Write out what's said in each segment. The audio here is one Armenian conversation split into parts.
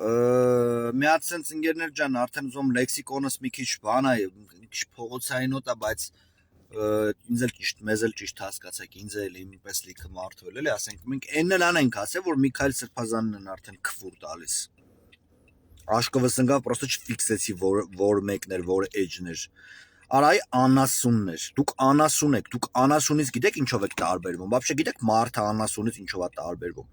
մի հատ sense ընկերներ ջան, արդեն ուզում լեքսիկոնս մի քիչ բան է, մի քիչ փողոցային նոտ է, բայց ինձ էլ ճիշտ, մեզ էլ ճիշտ հասկացեք, ինձ էլ ինպես լիքը մարդվել էլի, ասենք մենք N-ն անենք ասել, որ Միքայել Սրբազանն են արդեն քֆուր տալիս։ Աշկովս ընկավ, պրոստը չֆիքսեցի, որ մեկն էր, որ edge-ն էր։ Արայ անասուններ, դուք անասուն եք, դուք անասունից գիտեք ինչով եք տարբերվում, вообще գիտեք մարդը անասունից ինչով է տարբերվում։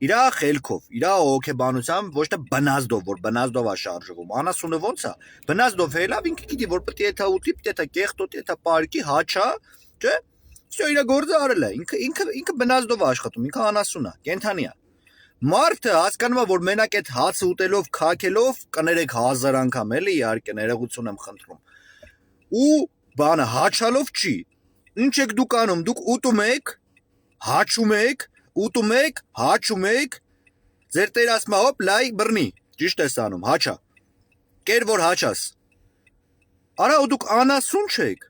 Իրա խելքով, իրա հոգեբանությամբ, ոչ թե բնազդով, որ բնազդով է շարժվում։ Անասունը ո՞նց է։ Բնազդով հելավ ինքը գիտի, որ պետք է եթա ուտի, պետք է կեղտոտի, եթա պարկի, հաչա, չէ՞։ Всё իր գործը արել է։ Ինքը բնազդով է աշխատում, ինքը անասուն է, կենթանի է։ Մարդը հասկանում է, որ մենակ այդ հացը ուտելով, քաքելով կներեք 1000 անգամ էլի իհարկե ներողություն եմ խնդրում։ Ու բանը հաչալով չի։ Ինչ եք դուք անում, դուք ուտում եք, հաչում եք, ուտում եք, հաչում եք, ձեր տեր ասում է հոպ լայ բռնի, ճիշտ ես անում, հաչա։ Կեր որ հաչաս։ Արա ու դուք անասուն չեք։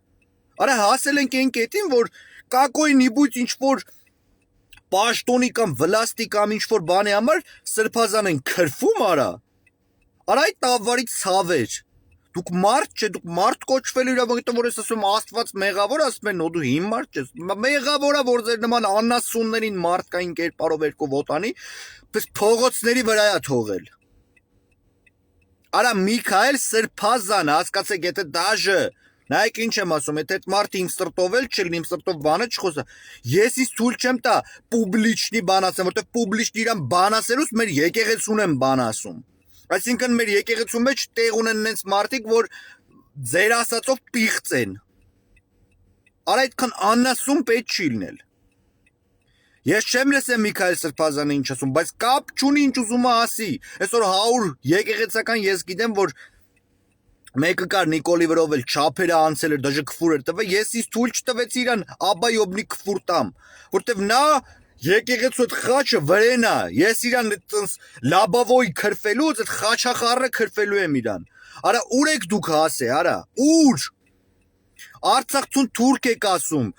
Արա հասել ենք այն կետին, որ կակոյնիբույց ինչ որ պաշտոնի կամ վլաստի կամ ինչ որ բանի համար սրբազան են քրվում արա։ Արա այդ տավարից ցավեր։ Դուք մարդ չէ, դուք մարդ կոչվելու իրավունքով որ ես ասում Աստված մեղավոր ասում են, դու հիմար չես։ Մեղավորա որ ձեր նման անասուններին մարդկային կերպարով երկու ոտանի, պես փողոցների վրա է թողել։ Արա Միքայել Սրբազան, հասկացեք, եթե դաժե նայեք ինչ եմ ասում, եթե այդ մարդը իմ սրտով էլ չլինի, իմ սրտով բանը չխոսա։ Ես ինձ թույլ չեմ տա պուբլիչնի բան ասեմ, որտեղ պուբլիչնի իրան բան ասելուց մեր եկեղեցուն եմ բան ասում։ Այսինքն մեր եկեղեցու մեջ տեղ ունեն նենց մարդիկ, որ ձեր ասածով պիղծ են։ Արա այդքան անասուն պետք չի լինել։ Ես չեմ լսեմ Միքայել Սրբազանը ինչ ասում, բայց կապ չունի ինչ ուզում է ասի։ Այսօր 100 եկեղեցական ես գիտեմ, որ մեկը կար Նիկոլի վրով էլ չափերը անցել էր, դաժե քֆուր էր տվել, ես ինձ թույլ չտվեցի իրան աբայոբնի քֆուր տամ, որտեվ նա եկեղեցու այդ խաչը վրեն է, ես իրան լաբավոյ քրֆելուց այդ խաչախառը քրֆելու եմ իրան։ Արա ուր եք դուք հասե, արա, ուր։ Արցախցուն թուրք եք ասում,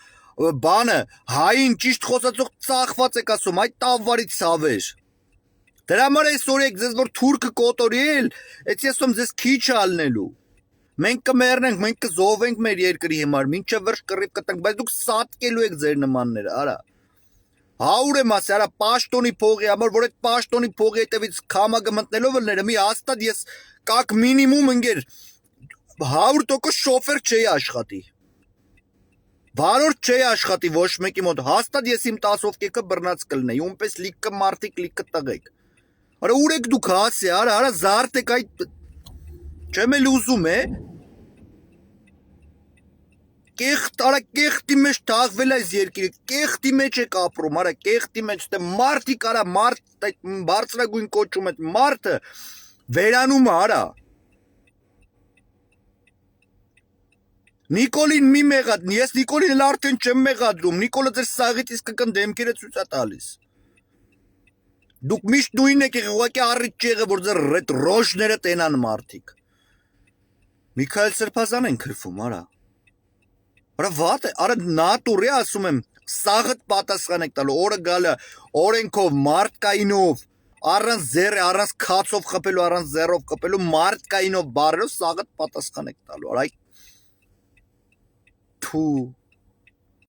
բանը հային ճիշտ խոսացող ծախված եք ասում, այդ տավարից ցավեր։ Դրա համար այսօր եք ձեզ որ թուրքը կոտորիել, այդ ես ում ձեզ քիչ ալնելու։ Մենք կմեռնենք, մենք կզովենք մեր երկրի համար, մինչև վերջ կռիվ կտանք, բայց դուք սատկելու եք ձեր նմանները, արա։ Հաուր եմ ասի, արա պաշտոնի փողի համար, որ այդ պաշտոնի փողի հետևից քամագը մտնելով ելները, մի հաստատ ես կակ մինիմում ընկեր 100% շոֆեր չէի աշխատի։ Վարորդ չէի աշխատի ոչ մեկի մոտ, հաստատ ես իմ 10 ովկեկը բռնած կլնեի, ումպես լիքը մարդիկ, լիքը տղեկ։ Արա ուր եք դուք հասի, արա զարդ եք այդ չեմ էլ ուզում է։ Կեղտի մեջ թաղվել այս երկիրը, կեղտի մեջ եք ապրում, արա կեղտի մեջ, թե մարդիկ արա, մարդ բարձրագույն կոչում այդ մարդը վերանում արա։ Նիկոլին մի մեղադ, ես Նիկոլին արդեն չեմ մեղադրում, Նիկոլը ձեր սաղից իսկ կն դեմքերը ցույց է տալիս։ Դուք միշտ նույնն եք եղել, ուղղակի առիթ չի եղել, որ ձեր այդ ռոժները տենան մարդիկ։ Միքայել Սրբազան են քրվում, արա։ Արա վատ է, արա նատուրի ասում եմ, սաղդ պատասխան եք տալու, օրը գալը, օրենքով, մարդկայինով, առանց ձեռ, առանց քացով խփելու, առանց ձեռով խփելու, մարդկայինով բարերով սաղդ պատասխան եք տալու, արա։ Թու